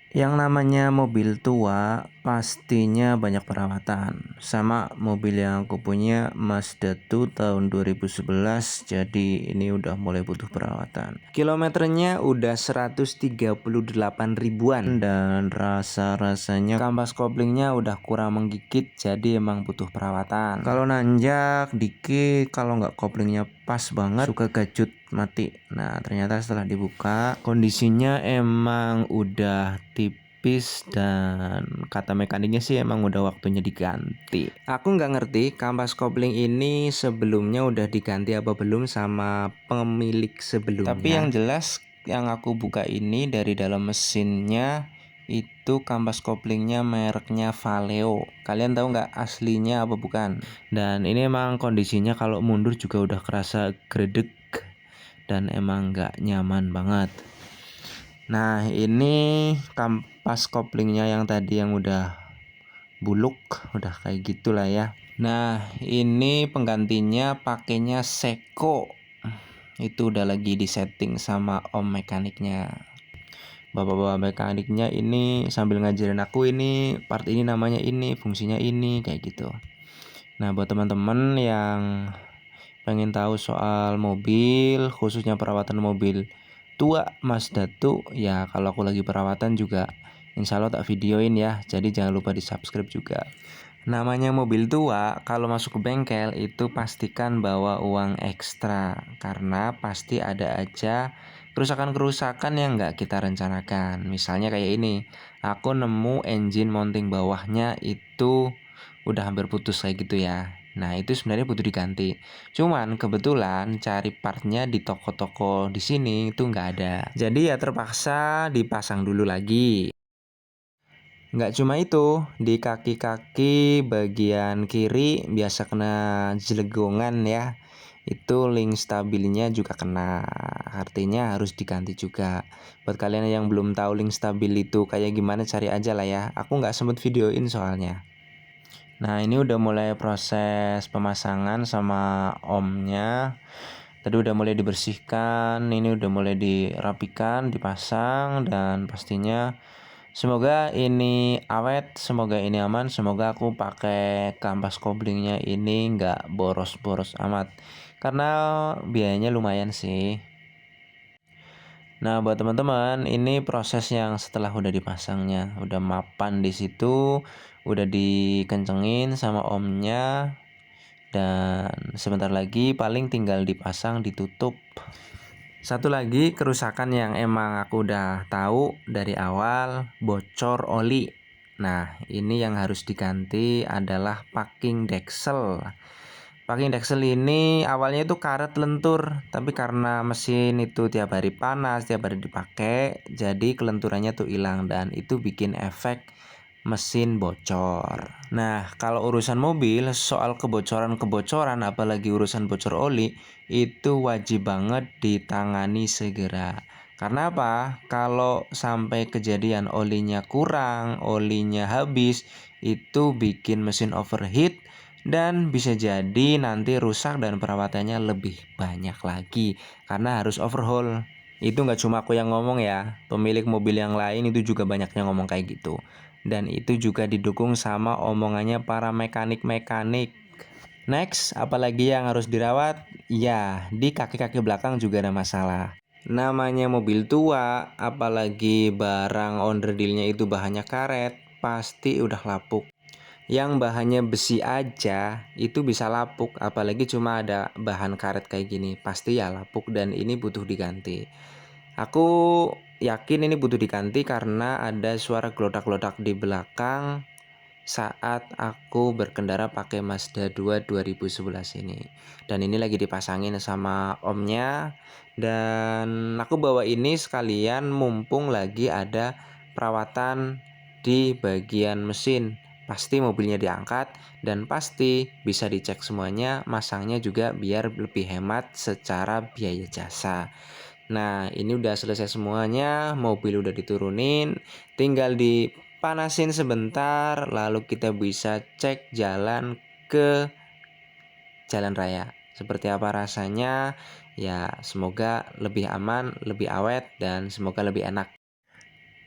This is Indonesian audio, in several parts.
Yang namanya mobil tua pastinya banyak perawatan. Sama mobil yang aku punya Mazda 2 tahun 2011, jadi ini udah mulai butuh perawatan. Kilometernya udah 138 ribuan dan rasa-rasanya kampas koplingnya udah kurang menggigit, jadi emang butuh perawatan. Kalau nanjak dikit, kalau nggak koplingnya pas banget suka gacut mati. Nah, ternyata setelah dibuka kondisinya emang udah tipis dan kata mekaniknya sih emang udah waktunya diganti. Aku nggak ngerti kampas kopling ini sebelumnya udah diganti apa belum sama pemilik sebelumnya. Tapi yang jelas yang aku buka ini dari dalam mesinnya itu kampas koplingnya mereknya Valeo. Kalian tahu nggak aslinya apa bukan? Dan ini emang kondisinya kalau mundur juga udah kerasa gredeg dan emang nggak nyaman banget. Nah, ini kampas koplingnya yang tadi yang udah buluk, udah kayak gitulah ya. Nah, ini penggantinya pakainya Seiko. Itu udah lagi disetting sama om mekaniknya. Bapak-bapak mekaniknya ini sambil ngajarin aku ini part ini namanya ini, fungsinya ini kayak gitu. Nah, buat teman-teman yang pengen tahu soal mobil, khususnya perawatan mobil tua Mazda tuh, ya kalau aku lagi perawatan juga insya Allah tak videoin ya. Jadi jangan lupa di subscribe juga. Namanya mobil tua, kalau masuk ke bengkel itu pastikan bawa uang ekstra, karena pasti ada aja kerusakan-kerusakan yang nggak kita rencanakan. Misalnya kayak ini, aku nemu engine mounting bawahnya itu udah hampir putus kayak gitu ya. Nah, itu sebenarnya butuh diganti. Cuman kebetulan cari partnya di toko-toko di sini itu nggak ada. Jadi ya terpaksa dipasang dulu lagi. Nggak cuma itu, di kaki-kaki bagian kiri biasa kena jelegongan ya. Itu link stabilnya juga kena. Artinya harus diganti juga. Buat kalian yang belum tahu link stabil itu kayak gimana, cari aja lah ya. Aku nggak sempet videoin soalnya. Nah, ini udah mulai proses pemasangan sama omnya. Tadi udah mulai dibersihkan, ini udah mulai dirapikan, dipasang, dan pastinya semoga ini awet, semoga ini aman, semoga aku pakai kampas koblingnya ini nggak boros-boros amat. Karena biayanya lumayan sih. Nah, buat teman-teman, ini proses yang setelah udah dipasangnya, udah mapan di situ, udah dikencengin sama omnya, dan sebentar lagi paling tinggal dipasang, ditutup. Satu lagi kerusakan yang emang aku udah tahu dari awal, bocor oli. Nah, ini yang harus diganti adalah packing deksel. Packing deksel ini awalnya itu karet lentur, tapi karena mesin itu tiap hari panas, tiap hari dipakai, jadi kelenturannya tuh hilang dan itu bikin efek mesin bocor. Nah, kalau urusan mobil, soal kebocoran-kebocoran, apalagi urusan bocor oli, itu wajib banget ditangani segera. Karena apa? Kalau sampai kejadian olinya kurang, olinya habis, itu bikin mesin overheat dan bisa jadi nanti rusak dan perawatannya lebih banyak lagi karena harus overhaul. Itu nggak cuma aku yang ngomong ya, pemilik mobil yang lain itu juga banyak yang ngomong kayak gitu. Dan itu juga didukung sama omongannya para mekanik-mekanik. Next, apalagi yang harus dirawat? Ya, di kaki-kaki belakang juga ada masalah. Namanya mobil tua, apalagi barang onderdilnya itu bahannya karet, pasti udah lapuk. Yang bahannya besi aja itu bisa lapuk, apalagi cuma ada bahan karet kayak gini, pasti ya lapuk dan ini butuh diganti. Aku yakin ini butuh diganti karena ada suara gelodak-gelodak di belakang saat aku berkendara pakai Mazda 2 2011 ini. Dan ini lagi dipasangin sama omnya, dan aku bawa ini sekalian mumpung lagi ada perawatan di bagian mesin. Pasti mobilnya diangkat dan pasti bisa dicek semuanya, masangnya juga biar lebih hemat secara biaya jasa. Nah, ini udah selesai semuanya, mobil udah diturunin, tinggal dipanasin sebentar, lalu kita bisa cek jalan ke jalan raya. Seperti apa rasanya? Ya, semoga lebih aman, lebih awet, dan semoga lebih enak.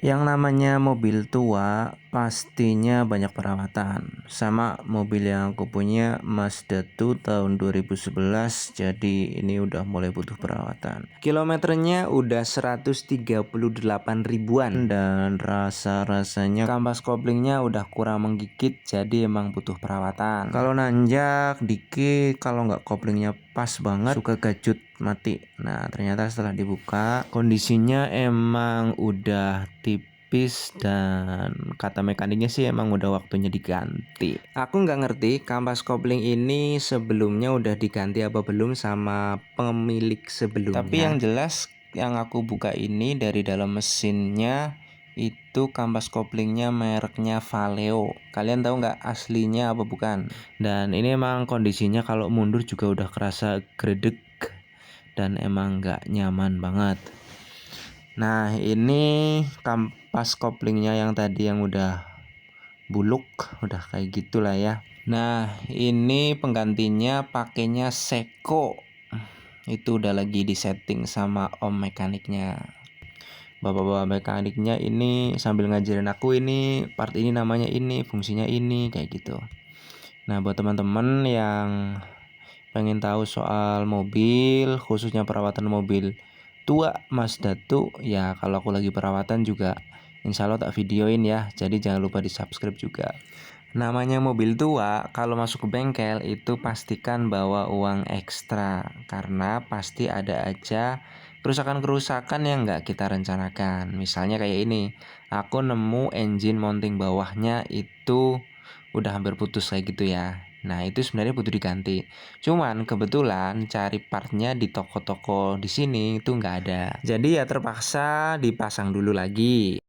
Yang namanya mobil tua pastinya banyak perawatan. Sama mobil yang aku punya Mazda 2 tahun 2011, jadi ini udah mulai butuh perawatan. Kilometernya udah 138 ribuan dan rasanya kampas koplingnya udah kurang menggigit, jadi emang butuh perawatan. Kalau nanjak dikit, kalau nggak koplingnya pas banget suka gacut mati. Nah, ternyata setelah dibuka kondisinya emang udah tipis dan kata mekaniknya sih emang udah waktunya diganti. Aku nggak ngerti kampas kopling ini sebelumnya udah diganti apa belum sama pemilik sebelumnya. Tapi yang jelas yang aku buka ini dari dalam mesinnya itu kampas koplingnya mereknya Valeo. Kalian tahu nggak aslinya apa bukan? Dan ini emang kondisinya kalau mundur juga udah kerasa gredeg dan emang nggak nyaman banget. Nah, ini kampas koplingnya yang tadi yang udah buluk, udah kayak gitulah ya. Nah, ini penggantinya pakainya Seiko. Itu udah lagi disetting sama om mekaniknya. Bapak-bapak mekaniknya ini sambil ngajarin aku ini part ini namanya ini, fungsinya ini kayak gitu. Nah, buat teman-teman yang pengen tahu soal mobil, khususnya perawatan mobil tua Mazda tuh ya, kalau aku lagi perawatan juga insya Allah tak videoin ya, jadi jangan lupa di subscribe juga. Namanya mobil tua, kalau masuk ke bengkel itu pastikan bawa uang ekstra, karena pasti ada aja kerusakan-kerusakan yang nggak kita rencanakan. Misalnya kayak ini, aku nemu engine mounting bawahnya itu udah hampir putus kayak gitu ya. Nah, itu sebenarnya butuh diganti. Cuman kebetulan cari partnya di toko-toko di sini itu nggak ada. Jadi ya terpaksa dipasang dulu lagi.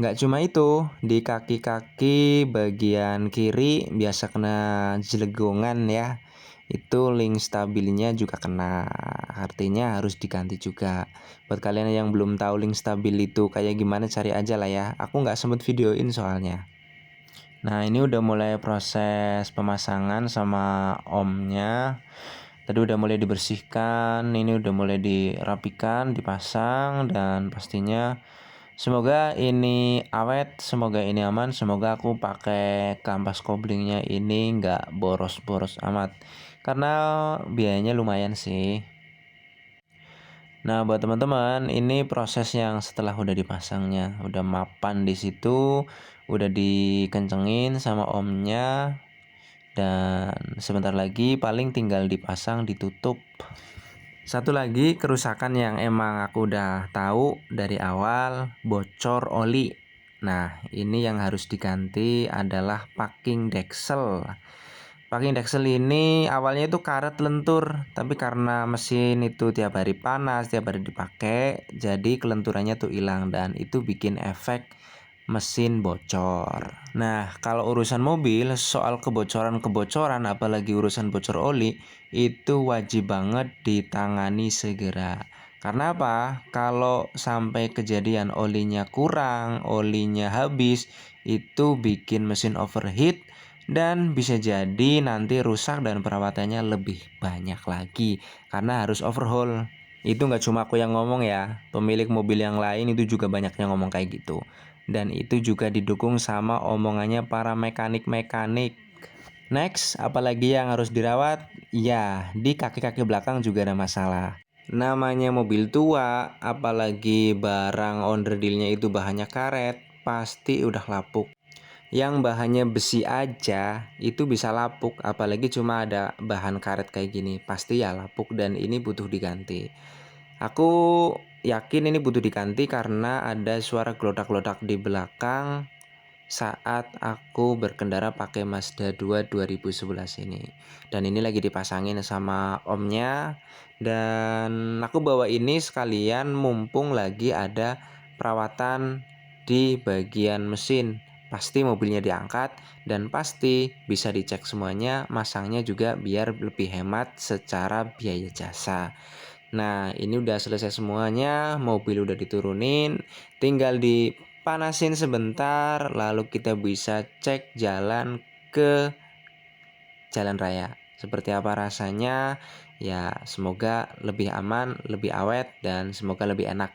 Nggak cuma itu, di kaki-kaki bagian kiri biasa kena jelegongan ya. Itu link stabilnya juga kena, artinya harus diganti juga. Buat kalian yang belum tahu link stabil itu kayak gimana, cari aja lah ya. Aku nggak sempet videoin soalnya. Nah, ini udah mulai proses pemasangan sama omnya. Tadi udah mulai dibersihkan, ini udah mulai dirapikan, dipasang, dan pastinya semoga ini awet, semoga ini aman, semoga aku pakai kampas koblingnya ini nggak boros-boros amat. Karena biayanya lumayan sih. Nah, buat teman-teman, ini proses yang setelah udah dipasangnya, udah mapan di situ, udah dikencengin sama omnya, dan sebentar lagi paling tinggal dipasang, ditutup. Satu lagi kerusakan yang emang aku udah tahu dari awal, bocor oli. Nah, ini yang harus diganti adalah packing deksel. Packing deksel ini awalnya itu karet lentur, tapi karena mesin itu tiap hari panas, tiap hari dipakai, jadi kelenturannya tuh hilang dan itu bikin efek mesin bocor. Nah, kalau urusan mobil, soal kebocoran-kebocoran, apalagi urusan bocor oli, itu wajib banget ditangani segera. Karena apa? Kalau sampai kejadian olinya kurang, olinya habis, itu bikin mesin overheat dan bisa jadi nanti rusak dan perawatannya lebih banyak lagi karena harus overhaul. Itu nggak cuma aku yang ngomong ya, pemilik mobil yang lain itu juga banyak yang ngomong kayak gitu. Dan itu juga didukung sama omongannya para mekanik-mekanik. Next, apalagi yang harus dirawat? Ya, di kaki-kaki belakang juga ada masalah. Namanya mobil tua, apalagi barang onderdilnya itu bahannya karet, pasti udah lapuk. Yang bahannya besi aja itu bisa lapuk, apalagi cuma ada bahan karet kayak gini, pasti ya lapuk dan ini butuh diganti. Aku yakin ini butuh diganti karena ada suara gelodak-gelodak di belakang saat aku berkendara pakai Mazda 2 2011 ini. Dan ini lagi dipasangin sama omnya, dan aku bawa ini sekalian mumpung lagi ada perawatan di bagian mesin. Pasti mobilnya diangkat dan pasti bisa dicek semuanya, masangnya juga biar lebih hemat secara biaya jasa. Nah, ini udah selesai semuanya, mobil udah diturunin, tinggal dipanasin sebentar, lalu kita bisa cek jalan ke jalan raya. Seperti apa rasanya? Ya, semoga lebih aman, lebih awet, dan semoga lebih enak.